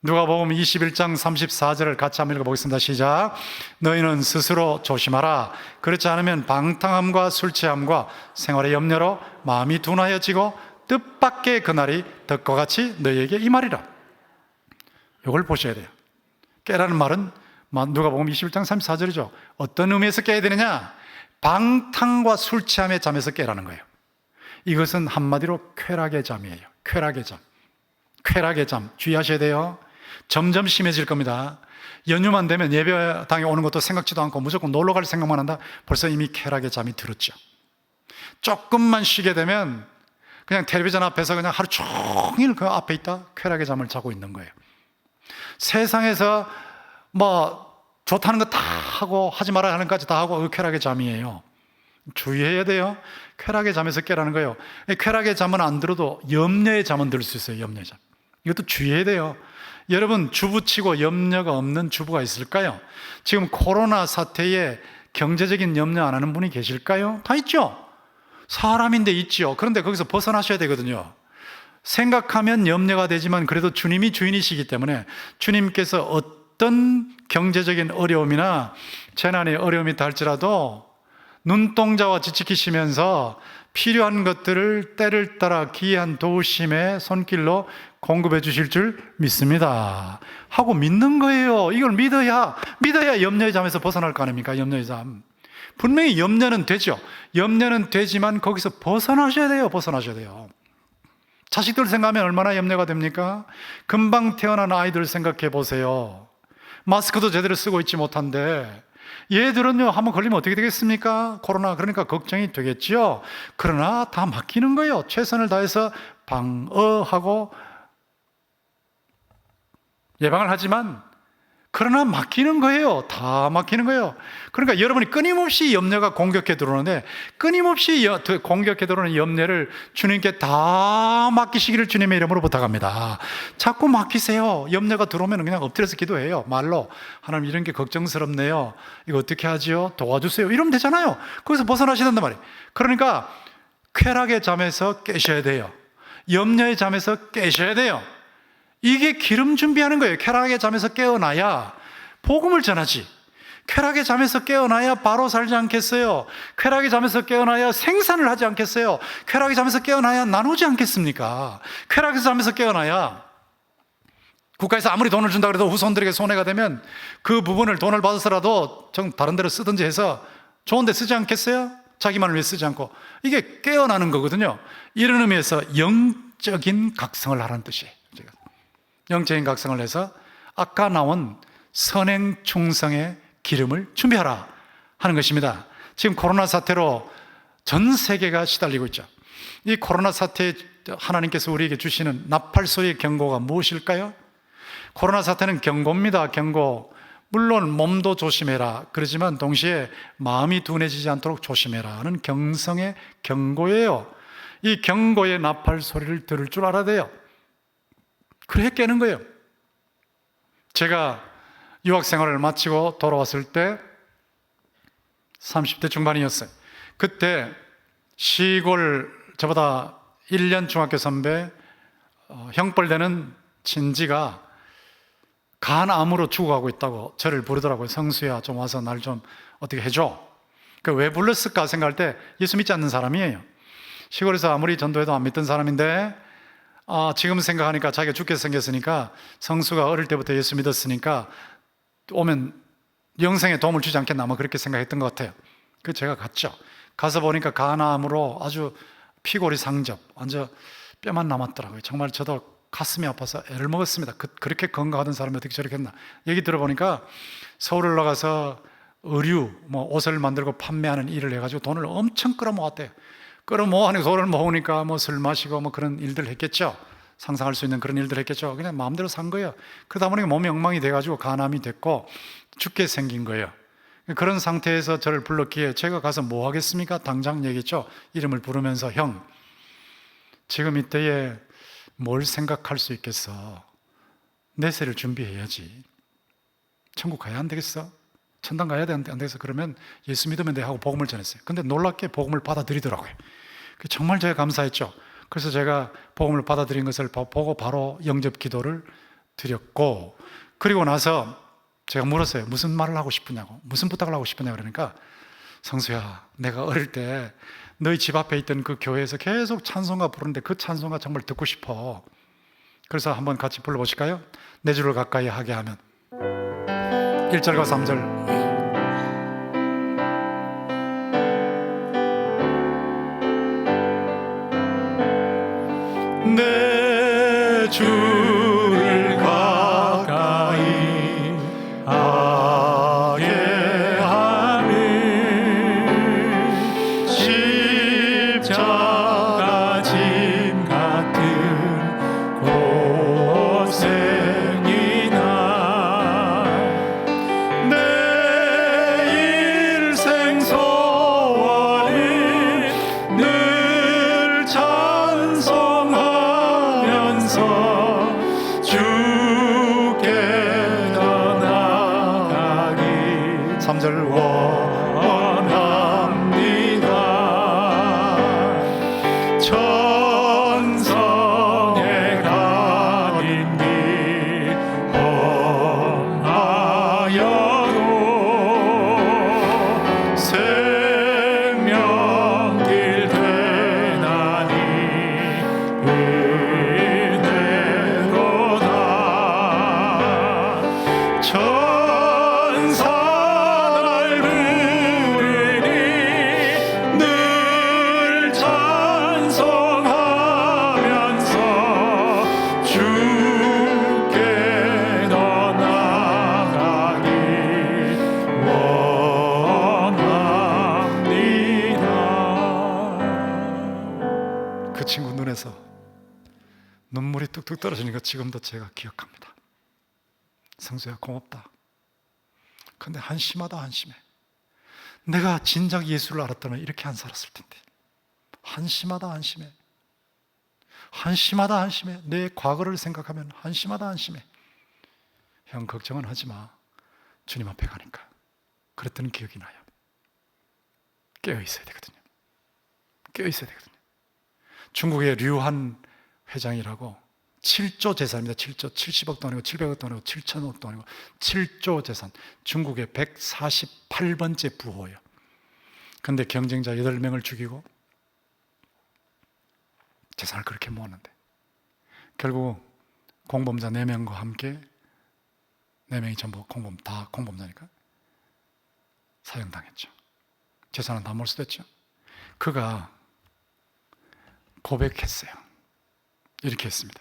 누가복음 21장 34절을 같이 한번 읽어보겠습니다. 시작. 너희는 스스로 조심하라. 그렇지 않으면 방탕함과 술 취함과 생활의 염려로 마음이 둔하여지고 뜻밖의 그날이 덕과 같이 너희에게 임하리라. 이걸 보셔야 돼요. 깨라는 말은 누가복음 21장 34절이죠. 어떤 의미에서 깨야 되느냐? 방탕과 술 취함의 잠에서 깨라는 거예요. 이것은 한마디로 쾌락의 잠이에요. 쾌락의 잠 주의하셔야 돼요. 점점 심해질 겁니다. 연휴만 되면 예배당에 오는 것도 생각지도 않고 무조건 놀러 갈 생각만 한다. 벌써 이미 쾌락의 잠이 들었죠. 조금만 쉬게 되면 그냥 텔레비전 앞에서 그냥 하루 종일 그 앞에 있다 쾌락의 잠을 자고 있는 거예요. 세상에서 뭐 좋다는 거 다 하고 하지 말아야 하는 것까지 다 하고 그 쾌락의 잠이에요. 주의해야 돼요. 쾌락의 잠에서 깨라는 거예요. 쾌락의 잠은 안 들어도 염려의 잠은 들 수 있어요. 염려의 잠. 이것도 주의해야 돼요. 여러분, 주부치고 염려가 없는 주부가 있을까요? 지금 코로나 사태에 경제적인 염려 안 하는 분이 계실까요? 다 있죠? 사람인데 있죠. 그런데 거기서 벗어나셔야 되거든요. 생각하면 염려가 되지만 그래도 주님이 주인이시기 때문에 주님께서 어떤 경제적인 어려움이나 재난의 어려움이 닿을지라도 눈동자와 지키시면서 필요한 것들을 때를 따라 귀한 도우심의 손길로 공급해 주실 줄 믿습니다 하고 믿는 거예요. 이걸 믿어야 염려의 잠에서 벗어날 거 아닙니까? 염려의 잠. 분명히 염려는 되죠. 염려는 되지만 거기서 벗어나셔야 돼요. 자식들 생각하면 얼마나 염려가 됩니까? 금방 태어난 아이들 생각해 보세요. 마스크도 제대로 쓰고 있지 못한데 얘들은요, 한번 걸리면 어떻게 되겠습니까? 코로나. 그러니까 걱정이 되겠죠. 그러나 다 맡기는 거예요. 최선을 다해서 방어하고 예방을 하지만 그러나 맡기는 거예요. 다 맡기는 거예요. 그러니까 여러분이 끊임없이 염려가 공격해 들어오는데 끊임없이 공격해 들어오는 염려를 주님께 다 맡기시기를 주님의 이름으로 부탁합니다. 자꾸 맡기세요. 염려가 들어오면 그냥 엎드려서 기도해요. 말로 하나님 이런 게 걱정스럽네요. 이거 어떻게 하지요? 도와주세요. 이러면 되잖아요. 거기서 벗어나시단단 말이에요. 그러니까 쾌락의 잠에서 깨셔야 돼요. 염려의 잠에서 깨셔야 돼요. 이게 기름 준비하는 거예요. 쾌락의 잠에서 깨어나야 복음을 전하지. 쾌락의 잠에서 깨어나야 바로 살지 않겠어요? 쾌락의 잠에서 깨어나야 생산을 하지 않겠어요? 쾌락의 잠에서 깨어나야 나누지 않겠습니까? 쾌락의 잠에서 깨어나야 국가에서 아무리 돈을 준다 그래도 후손들에게 손해가 되면 그 부분을 돈을 받아서라도 좀 다른 데로 쓰든지 해서 좋은 데 쓰지 않겠어요? 자기만을 위해 쓰지 않고. 이게 깨어나는 거거든요. 이런 의미에서 영적인 각성을 하라는 뜻이에요. 영적인 각성을 해서 아까 나온 선행 충성의 기름을 준비하라 하는 것입니다. 지금 코로나 사태로 전 세계가 시달리고 있죠. 이 코로나 사태에 하나님께서 우리에게 주시는 나팔소리의 경고가 무엇일까요? 코로나 사태는 경고입니다. 경고. 물론 몸도 조심해라 그러지만 동시에 마음이 둔해지지 않도록 조심해라 하는 경성의 경고예요. 이 경고의 나팔소리를 들을 줄 알아야 돼요. 그래 깨는 거예요. 제가 유학 생활을 마치고 돌아왔을 때 30대 중반이었어요. 그때 시골 저보다 1년 중학교 선배 형벌되는 친지가 간암으로 죽어가고 있다고 저를 부르더라고요. 성수야 좀 와서 날 좀 어떻게 해줘. 왜 불렀을까 생각할 때 예수 믿지 않는 사람이에요. 시골에서 아무리 전도해도 안 믿던 사람인데 지금 생각하니까 자기가 죽게 생겼으니까 성수가 어릴 때부터 예수 믿었으니까 오면 영생에 도움을 주지 않겠나 아마 그렇게 생각했던 것 같아요. 그래서 제가 갔죠. 가서 보니까 간암으로 아주 피골이 상접, 완전 뼈만 남았더라고요. 정말 저도 가슴이 아파서 애를 먹었습니다. 그렇게 건강하던 사람이 어떻게 저렇게 했나. 얘기 들어보니까 서울 올라가서 의류, 옷을 만들고 판매하는 일을 해가지고 돈을 엄청 끌어모았대요. 끌어모아서 돈을 모으니까 술 마시고 그런 일들 했겠죠. 상상할 수 있는 그런 일들 했겠죠. 그냥 마음대로 산 거예요. 그러다 보니까 몸이 엉망이 돼가지고 간암이 됐고 죽게 생긴 거예요. 그런 상태에서 저를 불렀기에 제가 가서 뭐 하겠습니까? 당장 얘기했죠. 이름을 부르면서 형, 지금 이때에 뭘 생각할 수 있겠어? 내세를 준비해야지. 천국 가야 안 되겠어? 천당 가야 안 되겠어? 그러면 예수 믿으면 돼 하고 복음을 전했어요. 근데 놀랍게 복음을 받아들이더라고요. 정말 제가 감사했죠. 그래서 제가 복음을 받아들인 것을 보고 바로 영접 기도를 드렸고, 그리고 나서 제가 물었어요. 무슨 말을 하고 싶으냐고, 무슨 부탁을 하고 싶으냐고. 그러니까 성수야, 내가 어릴 때 너희 집 앞에 있던 그 교회에서 계속 찬송가 부르는데 그 찬송가 정말 듣고 싶어. 그래서 한번 같이 불러보실까요? 내 주를 가까이 하게 하면. 1절과 3절. 내 주를 가까이 하게 하는 십자가 짐 같은 고생이나 내 일생 소원을 3절 원합니다. 천성에 가린 길 험하여도 생명길 되나니 은혜로다. 천사 날 부르니 늘 찬송하면서 주께 더 나아가기 원합니다. 그 친구 눈에서 눈물이 뚝뚝 떨어지는 거 지금도 제가 기억합니다. 성수야 고맙다. 근데 한심하다. 한심해. 내가 진작 예수를 알았다면 이렇게 안 살았을 텐데. 한심하다. 한심해. 한심하다. 한심해. 내 과거를 생각하면 한심하다. 한심해. 형 걱정은 하지 마. 주님 앞에 가니까. 그랬던 기억이 나요. 깨어 있어야 되거든요. 깨어 있어야 되거든요. 중국의 류한 회장이라고 7조 재산입니다. 7조, 70억도 아니고 700억도 아니고 7천억도 아니고 7조 재산. 중국의 148번째 부호예요. 근데 경쟁자 8명을 죽이고 재산을 그렇게 모았는데 결국 공범자 4명과 함께 4명이 전부 다 공범자니까 사형당했죠. 재산은 다 몰수됐죠. 그가 고백했어요. 이렇게 했습니다.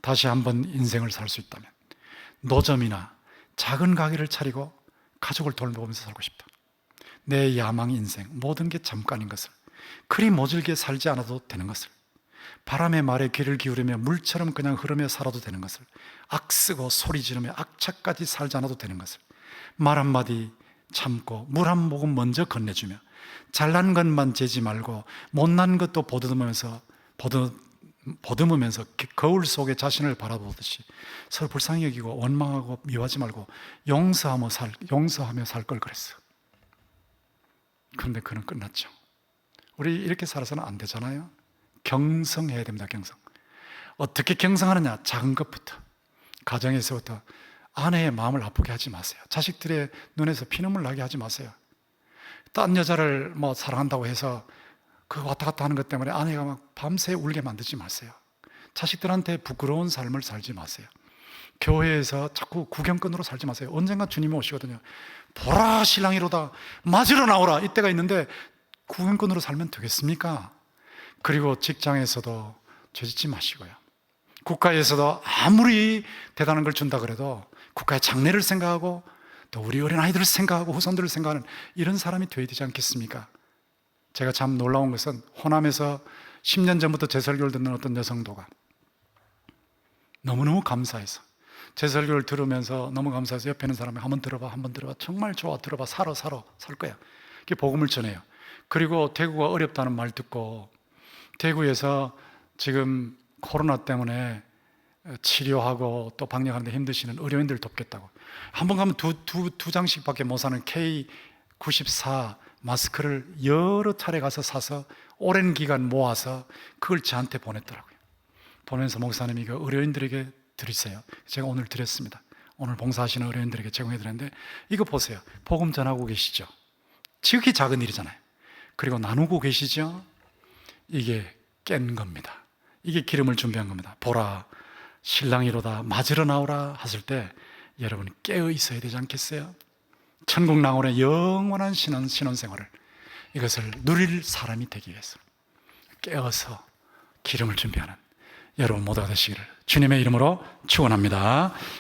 다시 한번 인생을 살 수 있다면 노점이나 작은 가게를 차리고 가족을 돌보면서 살고 싶다. 내 야망 인생 모든 게 잠깐인 것을, 그리 모질게 살지 않아도 되는 것을, 바람의 말에 귀를 기울이며 물처럼 그냥 흐르며 살아도 되는 것을, 악쓰고 소리 지르며 악착까지 살지 않아도 되는 것을, 말 한마디 참고 물 한 모금 먼저 건네주며 잘난 것만 재지 말고 못난 것도 보듬으면서 거울 속에 자신을 바라보듯이 서로 불쌍히 여기고 원망하고 미워하지 말고 용서하며 살 걸 그랬어. 그런데 그는 끝났죠. 우리 이렇게 살아서는 안 되잖아요. 경성해야 됩니다. 경성. 어떻게 경성하느냐? 작은 것부터, 가정에서부터. 아내의 마음을 아프게 하지 마세요. 자식들의 눈에서 피눈물 나게 하지 마세요. 딴 여자를 사랑한다고 해서 그 왔다 갔다 하는 것 때문에 아내가 막 밤새 울게 만들지 마세요. 자식들한테 부끄러운 삶을 살지 마세요. 교회에서 자꾸 구경꾼으로 살지 마세요. 언젠가 주님이 오시거든요. 보라 신랑이로다, 맞으러 나오라, 이때가 있는데 구경꾼으로 살면 되겠습니까? 그리고 직장에서도 죄짓지 마시고요. 국가에서도 아무리 대단한 걸 준다 그래도 국가의 장래를 생각하고 또 우리 어린아이들을 생각하고 후손들을 생각하는 이런 사람이 되어야 되지 않겠습니까? 제가 참 놀라운 것은 호남에서 10년 전부터 제 설교를 듣는 어떤 여성도가 너무너무 감사해서 제 설교를 들으면서 너무 감사해서 옆에 있는 사람이 한번 들어봐, 정말 좋아, 들어봐, 살 거야. 이렇게 복음을 전해요. 그리고 대구가 어렵다는 말 듣고 대구에서 지금 코로나 때문에 치료하고 또 방역하는데 힘드시는 의료인들 돕겠다고 한번 가면 두 장씩밖에 못 사는 K94 마스크를 여러 차례 가서 사서 오랜 기간 모아서 그걸 저한테 보냈더라고요. 보내면서 목사님이 그 의료인들에게 드리세요. 제가 오늘 드렸습니다. 오늘 봉사하시는 의료인들에게 제공해 드렸는데 이거 보세요. 복음 전하고 계시죠? 지극히 작은 일이잖아요. 그리고 나누고 계시죠? 이게 깬 겁니다. 이게 기름을 준비한 겁니다. 보라 신랑이로다, 맞으러 나오라 하실 때 여러분 깨어 있어야 되지 않겠어요? 천국 낭원의 영원한 신혼생활을, 이것을 누릴 사람이 되기 위해서 깨어서 기름을 준비하는 여러분 모두가 되시기를 주님의 이름으로 축원합니다.